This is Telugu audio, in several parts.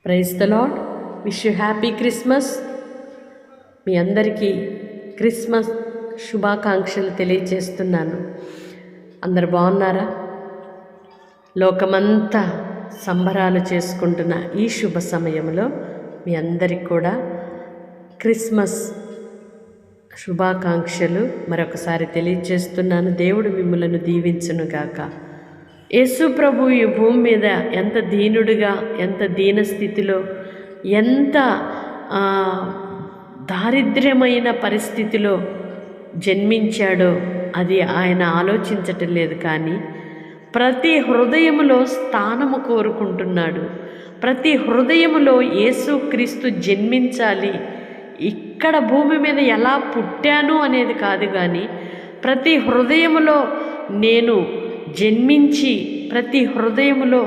Praise the Lord. Wish you happy Christmas. మీ అందరికీ క్రిస్మస్ శుభాకాంక్షలు తెలియజేస్తున్నాను. అందరు బాగున్నారా? లోకమంతా సంబరాలు చేసుకుంటున్న ఈ శుభ సమయంలో మీ అందరికి కూడా క్రిస్మస్ శుభాకాంక్షలు మరొకసారి తెలియజేస్తున్నాను. దేవుడు మిమ్మలను దీవించునుగాక. యేసు ప్రభు ఈ భూమి మీద ఎంత దీనుడిగా, ఎంత దీన స్థితిలో, ఎంత దారిద్ర్యమైన పరిస్థితిలో జన్మించాడో అది ఆయన ఆలోచించటం లేదు. కానీ ప్రతి హృదయములో స్థానము కోరుకుంటున్నాడు. ప్రతి హృదయములో యేసుక్రీస్తు జన్మించాలి. ఇక్కడ భూమి మీద ఎలా పుట్టాను అనేది కాదు, కానీ ప్రతి హృదయములో నేను జన్మించి ప్రతి హృదయములో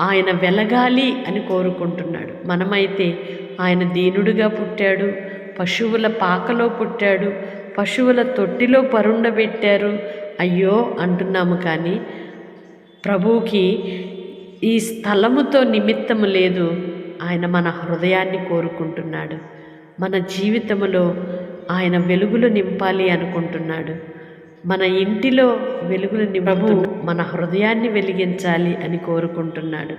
ఆయన వెలగాలి అని కోరుకుంటున్నాడు. మనమైతే ఆయన దీనుడిగా పుట్టాడు, పశువుల పాకలో పుట్టాడు, పశువుల తొట్టిలో పరుండబెట్టారు అయ్యో అంటున్నాము. కానీ ప్రభువుకి ఈ స్థలముతో నిమిత్తము లేదు. ఆయన మన హృదయాన్ని కోరుకుంటున్నాడు. మన జీవితంలో ఆయన వెలుగులు నింపాలి అనుకుంటున్నాడు. మన ఇంటిలో వెలుగులు నింపు మన హృదయాన్ని వెలిగించాలి అని కోరుకుంటున్నాడు.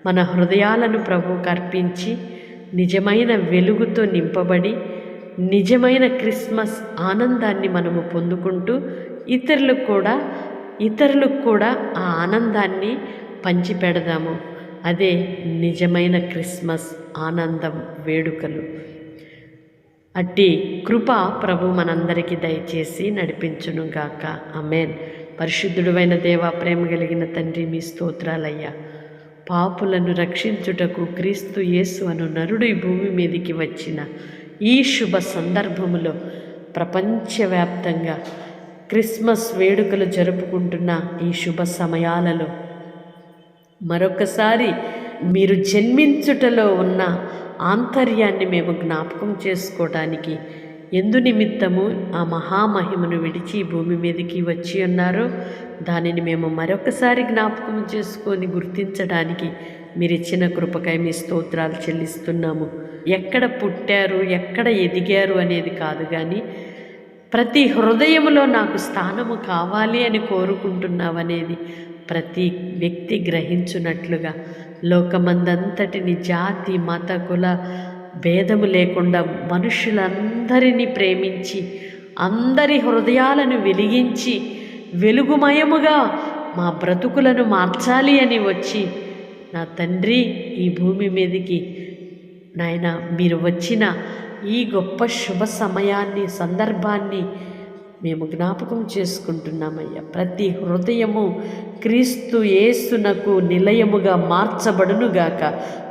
మన హృదయాలను ప్రభువుకు అర్పించి నిజమైన వెలుగుతో నింపబడి నిజమైన క్రిస్మస్ ఆనందాన్ని మనము పొందుకుంటూ ఇతరులకు కూడా ఆ ఆనందాన్ని పంచిపెడదాము. అదే నిజమైన క్రిస్మస్ ఆనందం, వేడుకలు. అట్టి కృప ప్రభు మనందరికీ దయచేసి నడిపించునుగాక. ఆమేన్. పరిశుద్ధుడైన దేవా, ప్రేమ కలిగిన తండ్రి, మీ స్తోత్రాలయ్యా. పాపులను రక్షించుటకు క్రీస్తు యేసు అను నరుడు ఈ భూమి మీదికి వచ్చిన ఈ శుభ సందర్భములో ప్రపంచవ్యాప్తంగా క్రిస్మస్ వేడుకలు జరుపుకుంటున్న ఈ శుభ సమయాలలో మరొకసారి మీరు జన్మించుటలో ఉన్న ఆంతర్యాన్ని మేము జ్ఞాపకం చేసుకోవడానికి ఎందు నిమిత్తము ఆ మహామహిమను విడిచి భూమి మీదకి వచ్చి ఉన్నారో దానిని మేము మరొకసారి జ్ఞాపకం చేసుకొని గుర్తించడానికి మీరు ఇచ్చిన కృపకై మీ స్తోత్రాలు చెల్లిస్తున్నాము. ఎక్కడ పుట్టారు, ఎక్కడ ఎదిగారు అనేది కాదు, కానీ ప్రతి హృదయములో నాకు స్థానము కావాలి అని కోరుకుంటున్నావనేది ప్రతి వ్యక్తి గ్రహించున్నట్లుగా లోకమందంతటిని జాతి, మత, కుల భేదము లేకుండా మనుషులందరినీ ప్రేమించి అందరి హృదయాలను వెలిగించి వెలుగుమయముగా మా బ్రతుకులను మార్చాలి అని వచ్చి నా తండ్రి ఈ భూమి మీదకి నాయన మీరు వచ్చిన ఈ గొప్ప శుభ సమయాన్ని, సందర్భాన్ని మేము జ్ఞాపకం చేసుకుంటున్నామయ్యా. ప్రతి హృదయము క్రీస్తు యేసునకు నిలయముగా మార్చబడునుగాక.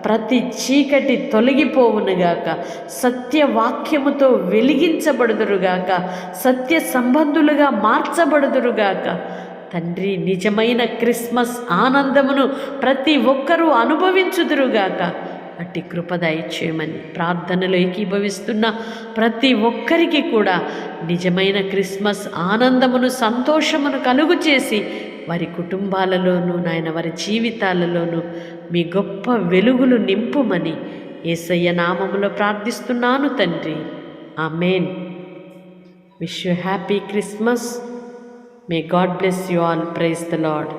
ప్రతి చీకటి తొలగిపోవునుగాక. సత్యవాక్యముతో వెలిగించబడుదురుగాక. సత్య సంబంధులుగా మార్చబడుదురుగాక. తండ్రి, నిజమైన క్రిస్మస్ ఆనందమును ప్రతి ఒక్కరూ అనుభవించుదురుగాక. అట్టి కృప దయచేయమని ప్రార్థనలో ఏకీభవిస్తున్న ప్రతి ఒక్కరికి కూడా నిజమైన క్రిస్మస్ ఆనందమును, సంతోషమును కలుగు చేసి వారి కుటుంబాలలోనూ నాయన వారి జీవితాలలోనూ మీ గొప్ప వెలుగులు నింపుమని యేసయ్య నామములో ప్రార్థిస్తున్నాను తండ్రి. ఆమేన్. Wish you happy Christmas. May God bless you all. Praise the lord.